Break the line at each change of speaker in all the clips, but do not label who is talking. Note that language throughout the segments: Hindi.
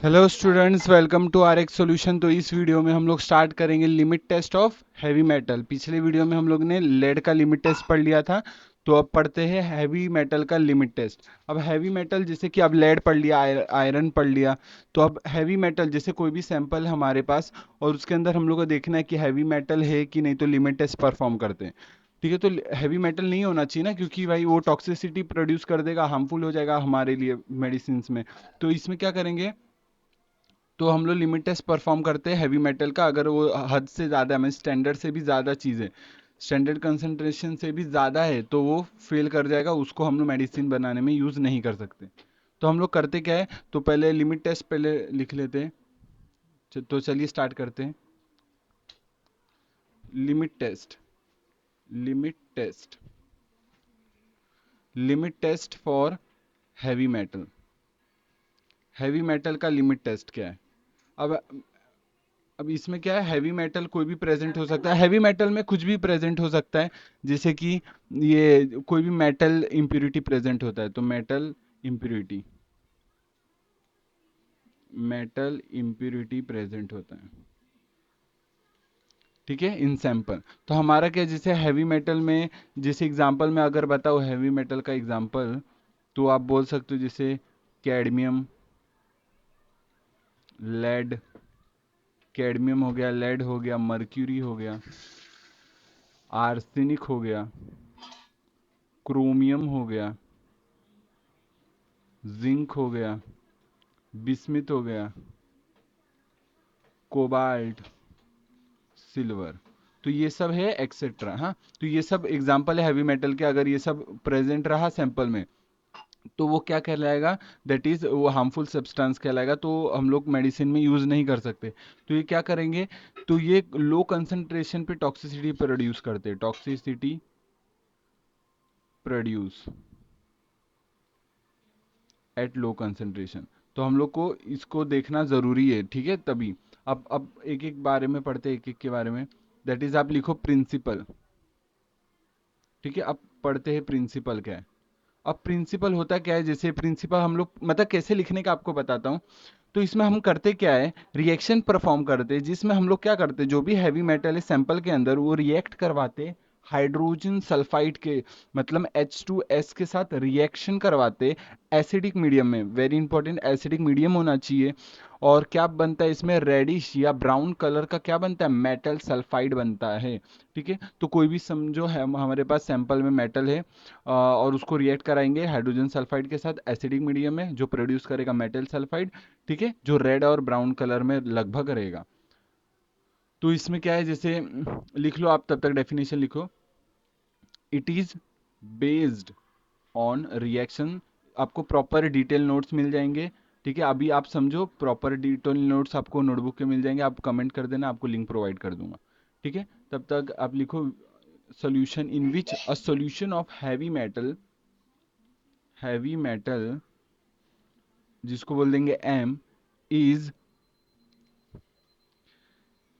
Hello students, welcome to R X solution. तो इस वीडियो में हम लोग स्टार्ट करेंगे limit test of heavy metal. पिछले वीडियो में हम लोग ने लेड का लिमिट टेस्ट पढ़ लिया था, तो अब पढ़ते हैं हैवी मेटल का लिमिट टेस्ट। अब हैवी मेटल जैसे कि अब लेड पढ़ लिया, आयरन पढ़ लिया, तो अब हैवी मेटल जैसे कोई भी सैंपल है हमारे पास और उसके अंदर हम लोग को देखना है कि हैवी मेटल है कि नहीं, तो लिमिट टेस्ट परफॉर्म करते हैं। ठीक है, तो हैवी मेटल नहीं होना चाहिए ना, क्योंकि भाई वो टॉक्सिसिटी प्रोड्यूस कर देगा, हार्मफुल हो जाएगा हमारे लिए मेडिसिन में। तो इसमें क्या करेंगे, तो हम लोग लिमिट टेस्ट परफॉर्म करते हैं हैवी मेटल का। अगर वो हद से ज़्यादा है, स्टैंडर्ड से भी ज़्यादा चीज़ है, स्टैंडर्ड कंसंट्रेशन से भी ज़्यादा है, तो वो फेल कर जाएगा, उसको हम लोग मेडिसिन बनाने में यूज़ नहीं कर सकते। तो हम लोग करते क्या है, तो पहले लिमिट टेस्ट पहले लिख लेते हैं। तो चलिए स्टार्ट करते हैं। Limit test, limit test, limit test for heavy metal. Heavy metal का लिमिट टेस्ट क्या है? अब अब इसमें क्या है, हैवी मेटल कोई भी प्रेजेंट हो सकता है। हैवी मेटल में कुछ भी प्रेजेंट हो सकता है, जैसे कि ये कोई भी मेटल इम्प्यूरिटी प्रेजेंट होता है, तो metal impurity, metal impurity present होता है। ठीक है, इन सैंपल। तो हमारा क्या, जैसे हैवी मेटल में, जैसे एग्जांपल में अगर बताओ हैवी मेटल का एग्जांपल, तो आप बोल सकते हो जैसे कैडमियम, लेड, कैडमियम हो गया, लेड हो गया, मर्क्यूरी हो गया, आर्सेनिक हो गया, क्रोमियम हो गया, जिंक हो गया, बिस्मिथ हो गया, कोबाल्ट, सिल्वर। तो ये सब है एक्सेट्रा। हाँ, तो ये सब एग्जांपल है हैवी मेटल के। अगर ये सब प्रेजेंट रहा सैंपल में, तो वो क्या कहलाएगा, दैट इज वो हार्मफुल सब्सटेंस कहलाएगा, तो हम लोग मेडिसिन में यूज नहीं कर सकते। तो ये क्या करेंगे, तो ये लो कंसंट्रेशन पे टॉक्सिसिटी प्रोड्यूस करते हैं, toxicity produce at low concentration. तो हम लोग को इसको देखना जरूरी है, ठीक है, तभी। अब एक एक बारे में पढ़ते हैं, एक एक के बारे में। दैट इज आप लिखो प्रिंसिपल। ठीक है, अब पढ़ते हैं प्रिंसिपल क्या है। अब प्रिंसिपल होता क्या है, जैसे प्रिंसिपल हम लोग मतलब कैसे लिखने का आपको बताता हूँ। तो इसमें हम करते क्या है, रिएक्शन परफॉर्म करते हैं, जिसमें हम लोग क्या करते हैं, जो भी हैवी मेटल है सैंपल के अंदर, वो रिएक्ट करवाते हाइड्रोजन सल्फाइड के, मतलब H2S के साथ रिएक्शन करवाते एसिडिक मीडियम में। वेरी इंपॉर्टेंट, एसिडिक मीडियम होना चाहिए। और क्या बनता है इसमें, रेडिश या ब्राउन कलर का क्या बनता है, मेटल सल्फाइड बनता है। ठीक है, तो कोई भी समझो है हमारे पास सैंपल में मेटल है, और उसको रिएक्ट कराएंगे हाइड्रोजन सल्फाइड के साथ एसिडिक मीडियम में, जो प्रोड्यूस करेगा मेटल सल्फाइड। ठीक है, जो रेड और ब्राउन कलर में लगभग रहेगा। तो इसमें क्या है, जैसे लिख लो आप, तब तक डेफिनेशन लिखो। It is based on reaction. आपको प्रॉपर डिटेल नोट्स मिल जाएंगे। ठीक है, अभी आप समझो, प्रॉपर डिटेल नोट्स आपको नोटबुक के मिल जाएंगे, आप कमेंट कर देना, आपको लिंक प्रोवाइड कर दूंगा। ठीक है, तब तक आप लिखो solution in which a solution of heavy metal, heavy metal जिसको बोल देंगे M, is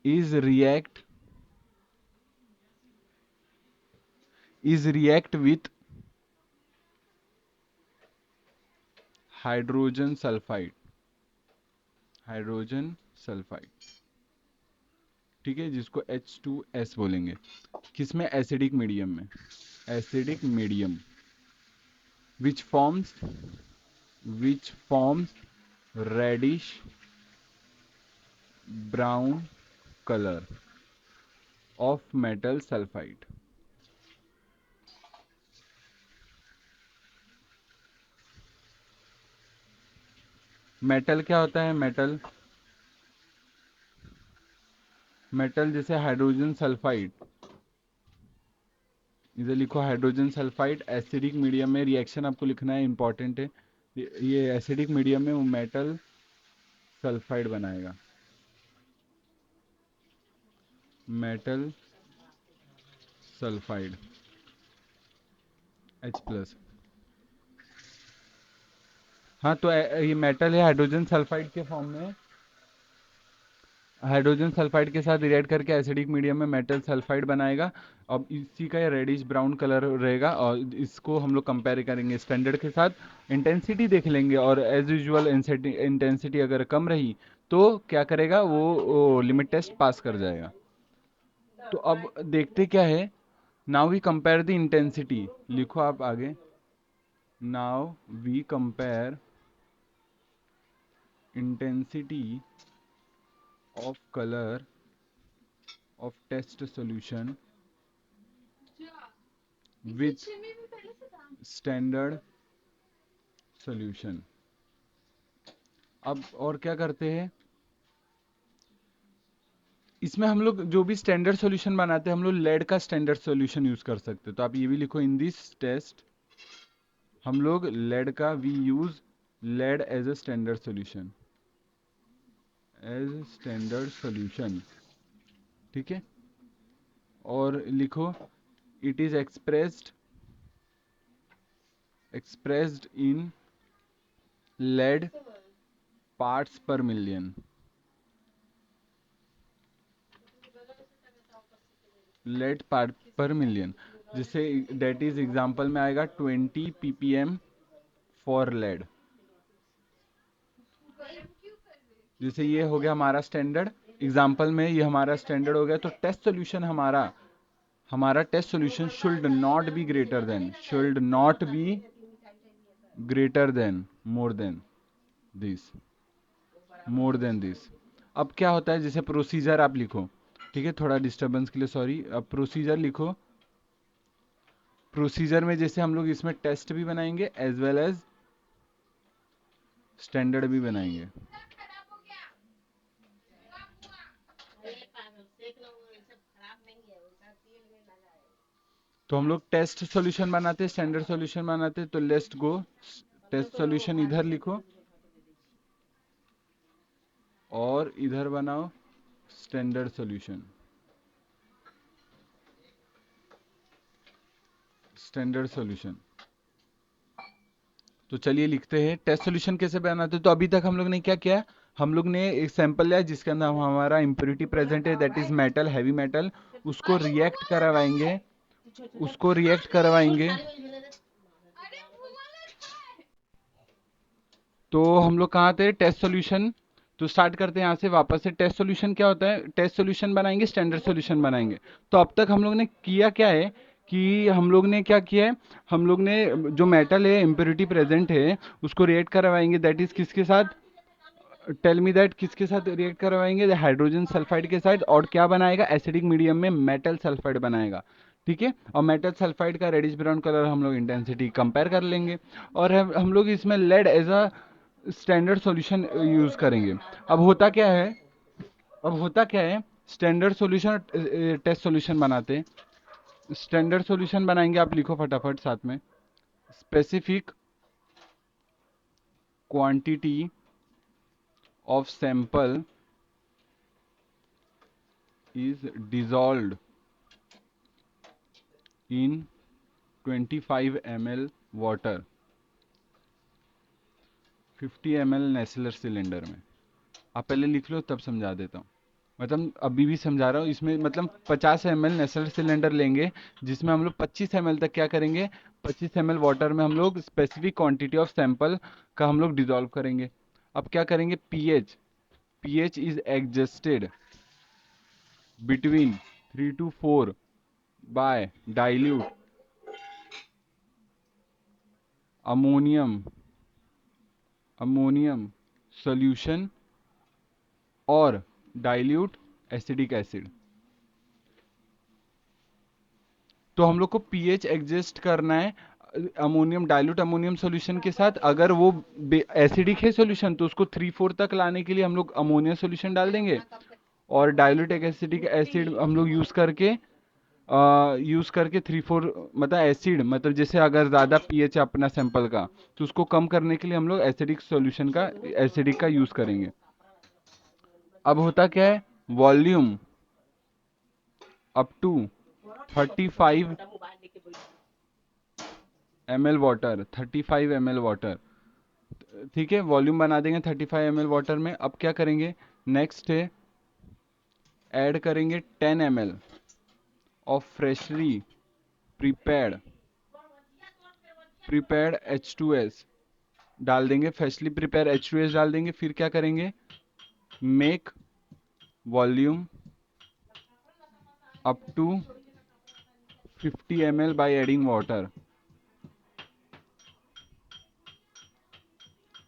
is react is react with hydrogen sulphide, hydrogen sulphide. ठीक है, जिसको H2S बोलेंगे, किसमें, एसिडिक मीडियम में, acidic medium, which forms which forms reddish brown colour of metal sulphide. Metal क्या होता है, मेटल, मेटल जैसे हाइड्रोजन सल्फाइड, इधर लिखो हाइड्रोजन सल्फाइड एसिडिक मीडियम में, रिएक्शन आपको लिखना है, इंपॉर्टेंट है। ये एसिडिक मीडियम में वो मेटल सल्फाइड बनाएगा, मेटल सल्फाइड H+। हाँ, तो ये मेटल है हाइड्रोजन सल्फाइड के फॉर्म में, हाइड्रोजन सल्फाइड के साथ रिएक्ट करके एसिडिक मीडियम में मेटल सल्फाइड बनाएगा। अब इसी का रेडिश ब्राउन कलर रहेगा और इसको हम लोग कंपेयर करेंगे स्टैंडर्ड के साथ। इंटेंसिटी देख लेंगे और एज यूजुअल इंटेंसिटी अगर कम रही तो क्या करेगा वो लिमिट टेस्ट पास कर जाएगा। तो अब देखते क्या है, now we compare the intensity. लिखो आप आगे, now we compare intensity of color of test solution with standard solution। अब और क्या करते हैं, इसमें हम लोग जो भी स्टैंडर्ड सॉल्यूशन बनाते हैं हम लोग लेड का स्टैंडर्ड सॉल्यूशन यूज कर सकते हैं। तो आप ये भी लिखो, इन दिस टेस्ट हम लोग लेड का we use lead as a standard solution, as standard solution. ठीक है, और लिखो it is expressed in lead parts per million. Lead part per million, जिससे डेट इज एग्जांपल में आएगा 20 ppm फॉर लेड। जैसे ये हो गया हमारा स्टैंडर्ड, एग्जांपल में ये हमारा स्टैंडर्ड हो गया। तो टेस्ट सॉल्यूशन हमारा हमारा test solution should not be greater than, should not be greater than, more than this, more than this. अब क्या होता है, जैसे प्रोसीजर आप लिखो, ठीक है, थोड़ा डिस्टरबेंस के लिए सॉरी। अब प्रोसीजर लिखो, प्रोसीजर में जैसे हम लोग इसमें टेस्ट भी बनाएंगे एज वेल एज स्टैंडर्ड भी बनाएंगे। तो हम लोग टेस्ट सॉल्यूशन बनाते हैं, स्टैंडर्ड सॉल्यूशन बनाते हैं। तो लेट्स गो, टेस्ट सॉल्यूशन इधर लिखो और इधर बनाओ स्टैंडर्ड सॉल्यूशन, स्टैंडर्ड सॉल्यूशन। तो चलिए लिखते हैं टेस्ट सॉल्यूशन कैसे बनाते हैं। तो अभी तक हम लोग ने क्या किया, हम लोग ने एक सैंपल लिया जिसके अंदर हमारा इम्प्योरिटी प्रेजेंट है, that is metal, heavy metal. उसको रिएक्ट करवाएंगे, उसको रिएक्ट करवाएंगे। तो हम लोग कहाँ थे, टेस्ट सॉल्यूशन। तो स्टार्ट करते हैं यहाँ से वापस से। टेस्ट सॉल्यूशन क्या होता है, टेस्ट सॉल्यूशन बनाएंगे, स्टैंडर्ड सॉल्यूशन बनाएंगे। तो अब तक हम लोग ने किया क्या है कि हम लोग ने क्या किया है, हम लोग ने जो मेटल है इम्प्योरिटी प्रेजेंट है उसको रिएक्ट करवाएंगे, दैट इज किसके साथ, टेल मी दैट किसके साथ रिएक्ट करवाएंगे, हाइड्रोजन सल्फाइड के साथ। और क्या बनाएगा, एसिडिक मीडियम में मेटल सल्फाइड बनाएगा। ठीक है, और मेटल सल्फाइड का रेडिश ब्राउन कलर हम लोग इंटेंसिटी कंपेयर कर लेंगे। और हम लोग इसमें lead as a standard solution use करेंगे। अब होता क्या है, अब होता क्या है, स्टैंडर्ड सॉल्यूशन टेस्ट सॉल्यूशन बनाते हैं। स्टैंडर्ड सॉल्यूशन बनाएंगे, आप लिखो फटाफट साथ में, specific quantity of sample is dissolved in 25 ml water, 50 ml Nessler cylinder में। आप पहले लिख लो तब समझा देता हूँ, मतलब अभी भी समझा रहा हूँ। इसमें मतलब 50 ml नेसलर सिलेंडर लेंगे जिसमें हम लोग 25 ml तक क्या करेंगे, 25 ml वाटर में हम लोग स्पेसिफिक क्वांटिटी ऑफ सैंपल का हम लोग डिजोल्व करेंगे। अब क्या करेंगे, pH, pH is adjusted between 3 to 4 by dilute ammonium, ammonium solution और डाइल्यूट एसिडिक एसिड। तो हम लोग को पीएच एडजस्ट करना है अमोनियम, डाइल्यूट अमोनियम सॉल्यूशन के साथ। अगर वो एसिडिक है सॉल्यूशन तो उसको 3-4 तक लाने के लिए हम लोग अमोनिया सॉल्यूशन डाल देंगे, और डाइल्यूट एसिडिक एसिड हम लोग यूज करके 3-4, मतलब एसिड, मतलब जैसे अगर ज्यादा पीएच है अपना सैंपल का तो उसको कम करने के लिए हम लोग एसिडिक सॉल्यूशन का, एसिडिक का यूज करेंगे। अब होता क्या है, volume up to 35 ml water, 35 ml water. ठीक है, वॉल्यूम बना देंगे 35 ml वाटर में। अब क्या करेंगे, नेक्स्ट है ऐड करेंगे 10 ml of freshly prepared H2S डाल देंगे, फ्रेशली प्रिपेयर H2S डाल देंगे। फिर क्या करेंगे, make volume up to 50 ml by adding water.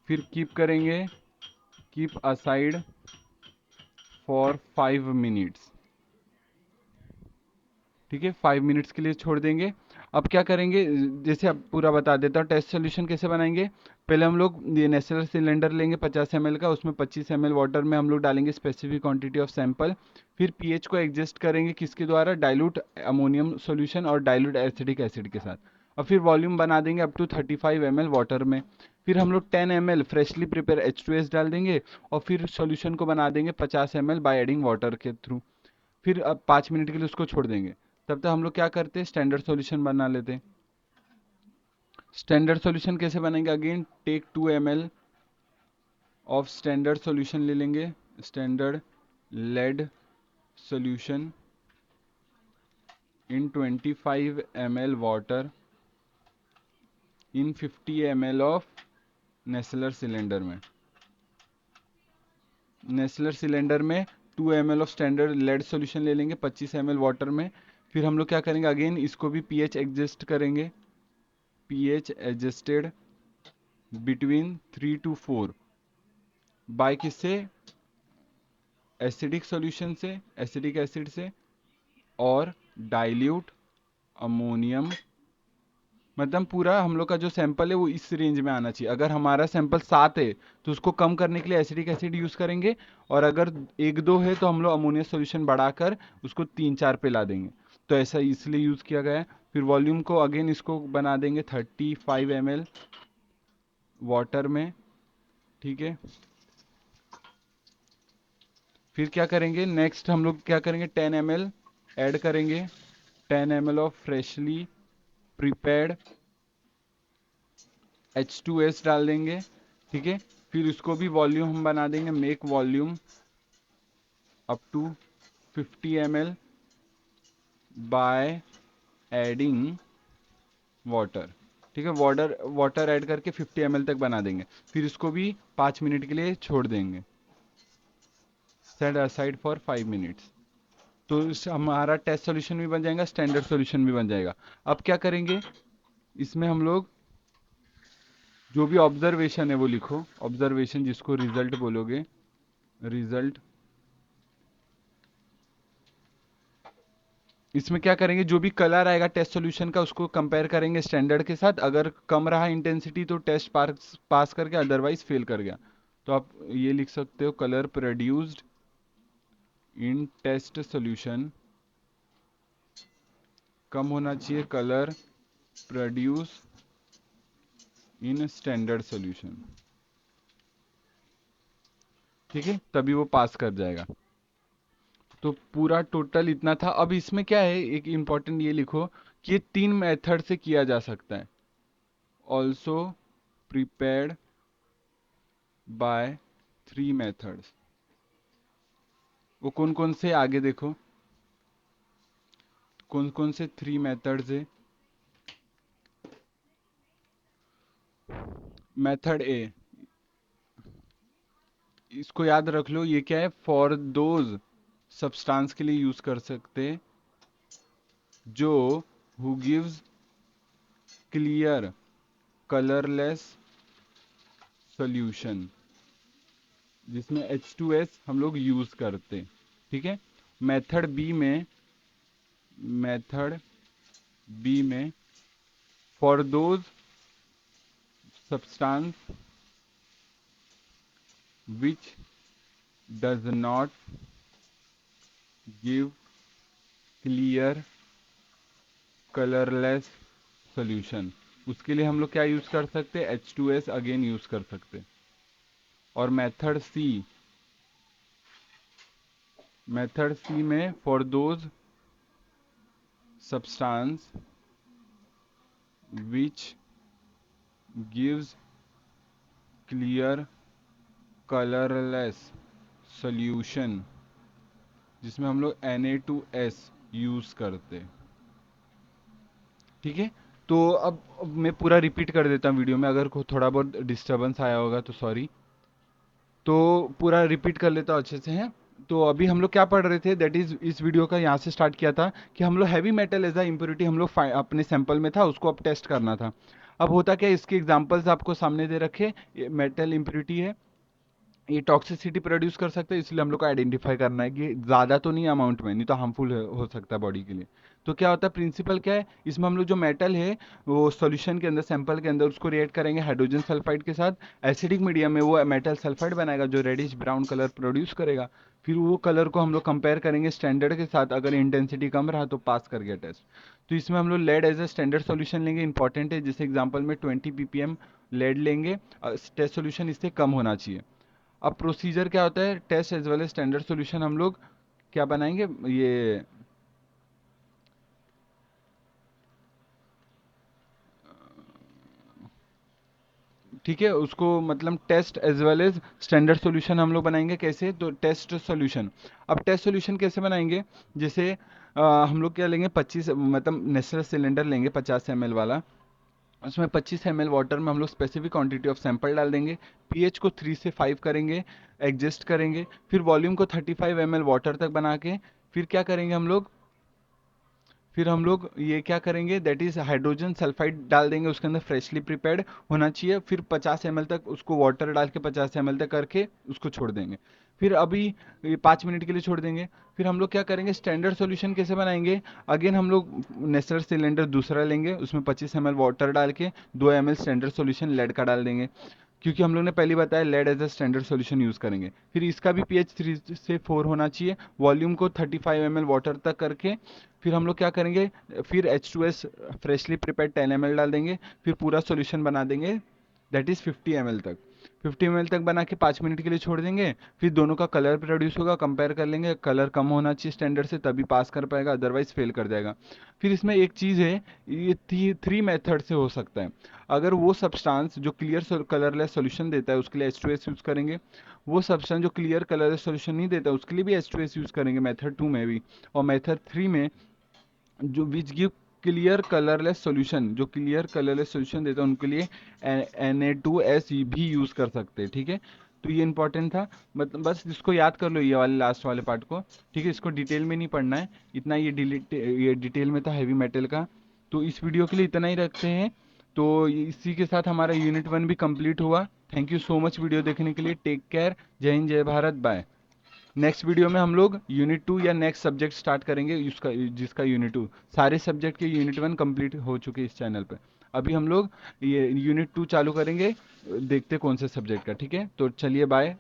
फिर कीप करेंगे, कीप असाइड फॉर 5 मिनट्स। ठीक है, 5 मिनट्स के लिए छोड़ देंगे। अब क्या करेंगे, जैसे अब पूरा बता देता हूँ टेस्ट सोल्यूशन कैसे बनाएंगे। पहले हम लोग ये नेचुरल सिलेंडर लेंगे 50 ml का, उसमें 25 ml वाटर में हम लोग डालेंगे स्पेसिफिक क्वांटिटी ऑफ सैंपल। फिर पीएच को एडजस्ट करेंगे किसके द्वारा, डाइल्यूट अमोनियम सॉल्यूशन और डाइल्यूट एसिडिक एसिड के साथ। और फिर वॉल्यूम बना देंगे अप टू 35 ml वाटर में। फिर हम लोग 10 ml फ्रेशली प्रिपेयर H2S डाल देंगे और फिर सॉल्यूशन को बना देंगे 50 ml बाय एडिंग वाटर के थ्रू। फिर अब 5 मिनट के लिए उसको छोड़ देंगे। तब तक हम लोग क्या करते हैं, स्टैंडर्ड सॉल्यूशन बना लेते हैं। स्टैंडर्ड सॉल्यूशन कैसे बनेंगे, again take 2 ml of standard solution ले लेंगे, standard lead solution in 25 ml water in 50 ml of Nessler cylinder में। नेसलर सिलेंडर में 2 ml of standard lead solution ले लेंगे 25 ml वाटर में। फिर हम लोग क्या करेंगे, अगेन इसको भी पीएच एडजस्ट करेंगे, pH adjusted between 3 to 4 by किससे, एसिडिक सॉल्यूशन से, एसिडिक एसिड से और डाइल्यूट अमोनियम। मतलब पूरा हम लोग का जो सैंपल है वो इस रेंज में आना चाहिए। अगर हमारा सैंपल 7 है तो उसको कम करने के लिए एसिडिक एसिड यूज करेंगे, और अगर 1-2 है तो हम लोग अमोनिया सॉल्यूशन बढ़ाकर उसको 3-4 पे ला देंगे। तो ऐसा इसलिए यूज किया गया है। फिर वॉल्यूम को अगेन इसको बना देंगे 35 ml वाटर में। ठीक है, फिर क्या करेंगे, नेक्स्ट हम लोग क्या करेंगे, 10 ml ऐड करेंगे, 10 ml of freshly prepared H2S डाल देंगे। ठीक है, फिर उसको भी वॉल्यूम हम बना देंगे, make volume up to 50 ml by adding water. ठीक है, वाटर वाटर ऐड करके 50 ml तक बना देंगे। फिर इसको भी 5 मिनट के लिए छोड़ देंगे, सेट असाइड फॉर 5 मिनट्स। तो हमारा टेस्ट सॉल्यूशन भी बन जाएगा, स्टैंडर्ड सॉल्यूशन भी बन जाएगा। अब क्या करेंगे, इसमें हम लोग जो भी ऑब्जर्वेशन है वो लिखो, ऑब्जर्वेशन जिसको रिजल्ट बोलोगे, रिजल्ट। इसमें क्या करेंगे, जो भी कलर आएगा टेस्ट सॉल्यूशन का उसको कंपेयर करेंगे स्टैंडर्ड के साथ। अगर कम रहा इंटेंसिटी तो टेस्ट पास कर गया, अदरवाइज फेल कर गया। तो आप ये लिख सकते हो, colour produced in test solution कम होना चाहिए, colour produce in standard solution. ठीक है, तभी वो पास कर जाएगा। तो पूरा टोटल इतना था। अब इसमें क्या है, एक इम्पॉर्टेंट ये लिखो कि ये 3 मेथड से किया जा सकता है, ऑल्सो प्रिपेयर्ड बाय 3 मेथड्स। वो कौन कौन से, आगे देखो कौन कौन से 3 मेथड्स है। मेथड ए, इसको याद रख लो, ये क्या है, फॉर दोज सब्सटेंस के लिए यूज कर सकते जो who gives clear colourless solution, जिसमें H2S हम लोग यूज करते। ठीक है, मेथड बी में, मेथड बी में for those substance which does not give clear colourless solution, उसके लिए हम लोग क्या यूज कर सकते, H2S अगेन यूज कर सकते। और मेथड सी में for those substance which gives clear colourless solution जिसमें हम लोग Na2S यूज करते हैं। ठीक है, तो अब मैं पूरा रिपीट कर देता हूँ वीडियो में, अगर थोड़ा बहुत डिस्टरबेंस आया होगा तो सॉरी। तो पूरा रिपीट कर लेता हूँ अच्छे से है। तो अभी हम लोग क्या पढ़ रहे थे, दैट इज इस वीडियो का यहाँ से स्टार्ट किया था कि हम लोग heavy metal as a impurity हम लोग अपने सैंपल में था, उसको अब टेस्ट करना था। अब होता क्या, इसके एग्जांपल्स आपको सामने दे रखे, मेटल इम्प्योरिटी है, ये टॉक्सिसिटी प्रोड्यूस कर सकते हैं, इसलिए हम लोग को आइडेंटिफाई करना है कि ज़्यादा तो नहीं अमाउंट में, नहीं तो हार्मफुल हो सकता है बॉडी के लिए। तो क्या होता है, प्रिंसिपल क्या है, इसमें हम लोग जो मेटल है वो सॉल्यूशन के अंदर, सैंपल के अंदर उसको रिएक्ट करेंगे हाइड्रोजन सल्फाइड के साथ। एसिडिक मीडियम में वो मेटल सल्फाइड बनाएगा जो रेडिश ब्राउन कलर प्रोड्यूस करेगा। फिर वो कलर को हम लोग कंपेयर करेंगे स्टैंडर्ड के साथ, अगर इंटेंसिटी कम रहा तो पास कर गया टेस्ट। तो इसमें हम लोग lead as a standard solution लेंगे, इंपॉर्टेंट है, जैसे एग्जांपल में 20 ppm लेड लेंगे, टेस्ट सॉल्यूशन इससे कम होना चाहिए। अब प्रोसीजर क्या होता है, test as well as standard solution हम लोग क्या बनाएंगे, ये ठीक है, उसको मतलब test as well as standard solution हम लोग बनाएंगे। कैसे, तो टेस्ट सॉल्यूशन, अब टेस्ट सॉल्यूशन कैसे बनाएंगे, जैसे हम लोग क्या लेंगे, 25 मतलब नेचुरल सिलेंडर लेंगे 50 ml वाला। उसमें 25 ml वाटर में हम लोग स्पेसिफिक क्वांटिटी ऑफ सैंपल डाल देंगे, पीएच को 3 से 5 करेंगे, एडजस्ट करेंगे, फिर वॉल्यूम को 35 ml वाटर तक बना के फिर क्या करेंगे हम लोग, फिर हम लोग ये क्या करेंगे, दैट इज हाइड्रोजन सल्फाइड डाल देंगे उसके अंदर, फ्रेशली प्रिपेयर्ड होना चाहिए। फिर 50 ml तक उसको वाटर डाल के 50 ml तक करके उसको छोड़ देंगे। फिर अभी ये 5 मिनट के लिए छोड़ देंगे। फिर हम लोग क्या करेंगे, स्टैंडर्ड सॉल्यूशन कैसे बनाएंगे, अगेन हम लोग नेचुरल सिलेंडर दूसरा लेंगे, उसमें 25 ml वाटर डाल के 2 ml स्टैंडर्ड सॉल्यूशन लेड का डाल देंगे, क्योंकि हम लोग ने पहले बताया lead as a standard solution use करेंगे। फिर इसका भी पीएच 3 से 4 होना चाहिए, वॉल्यूम को 35 ml वाटर तक करके फिर हम लोग क्या करेंगे, फिर H2S फ्रेशली प्रिपेयर्ड 10 ml डाल देंगे, फिर पूरा सॉल्यूशन बना देंगे, दैट इज 50 ml तक। 50 ml तक बना के 5 मिनट के लिए छोड़ देंगे। फिर दोनों का कलर प्रोड्यूस होगा, कंपेयर कर लेंगे, कलर कम होना चाहिए स्टैंडर्ड से तभी पास कर पाएगा, अदरवाइज फेल कर जाएगा। फिर इसमें एक चीज़ है, ये 3 मेथड से हो सकता है। अगर वो सब्सटेंस जो क्लियर कलरलेस सॉल्यूशन देता है उसके लिए H2S यूज़ करेंगे, वो सब्सटेंस जो क्लियर कलरलेस सॉल्यूशन नहीं देता उसके लिए भी H2S यूज़ करेंगे मेथड 2 में भी। और मेथड 3 में जो which give clear colourless solution, जो क्लियर कलरलेस सॉल्यूशन देता है उनके लिए Na2S भी यूज़ कर सकते हैं। ठीक है, तो ये इंपॉर्टेंट था, मतलब बस इसको याद कर लो ये वाले लास्ट वाले पार्ट को। ठीक है, इसको डिटेल में नहीं पढ़ना है इतना, ये डिटेल में था हैवी मेटल का। तो इस वीडियो के लिए इतना ही रखते हैं। तो इसी के साथ हमारा यूनिट 1 भी कंप्लीट हुआ। Thank you so much video देखने के लिए, टेक केयर, जय हिंद जय भारत, बाय। नेक्स्ट वीडियो में हम लोग यूनिट 2 या नेक्स्ट सब्जेक्ट स्टार्ट करेंगे, उसका जिसका यूनिट 2, सारे सब्जेक्ट के यूनिट 1 कंप्लीट हो चुके इस चैनल पे। अभी हम लोग ये यूनिट 2 चालू करेंगे, देखते कौन से सब्जेक्ट का। ठीक है, तो चलिए बाय।